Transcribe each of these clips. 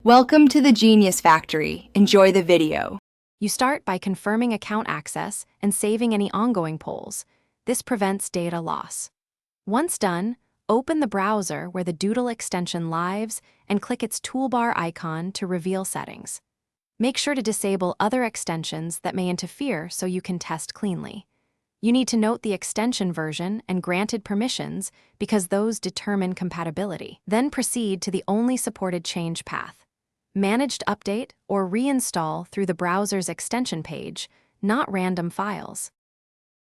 Welcome to the Genius Factory. Enjoy the video. You start by confirming account access and saving any ongoing polls. This prevents data loss. Once done, open the browser where the Doodle extension lives and click its toolbar icon to reveal settings. Make sure to disable other extensions that may interfere so you can test cleanly. You need to note the extension version and granted permissions because those determine compatibility. Then proceed to the only supported change path. Managed update or reinstall through the browser's extension page, not random files.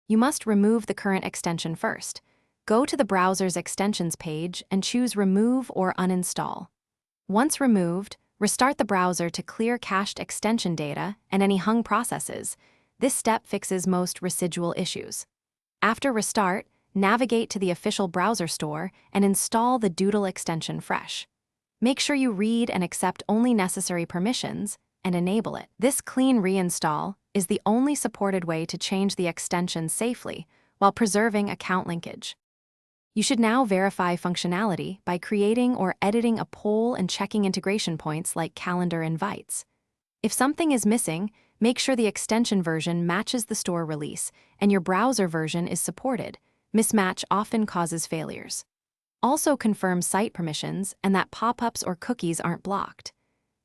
You must remove the current extension first. Go to the browser's extensions page and choose Remove or Uninstall. Once removed, restart the browser to clear cached extension data and any hung processes. This step fixes most residual issues. After restart, navigate to the official browser store and install the Doodle extension fresh. Make sure you read and accept only necessary permissions and enable it. This clean reinstall is the only supported way to change the extension safely while preserving account linkage. You should now verify functionality by creating or editing a poll and checking integration points like calendar invites. If something is missing, make sure the extension version matches the store release and your browser version is supported. Mismatch often causes failures. Also confirm site permissions and that pop-ups or cookies aren't blocked.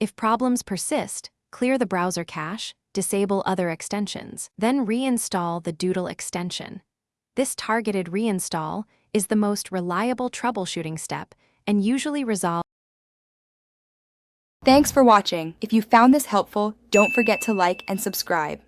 If problems persist, clear the browser cache, disable other extensions, then reinstall the Doodle extension. This targeted reinstall is the most reliable troubleshooting step and usually resolves. Thanks for watching. If you found this helpful, don't forget to like and subscribe.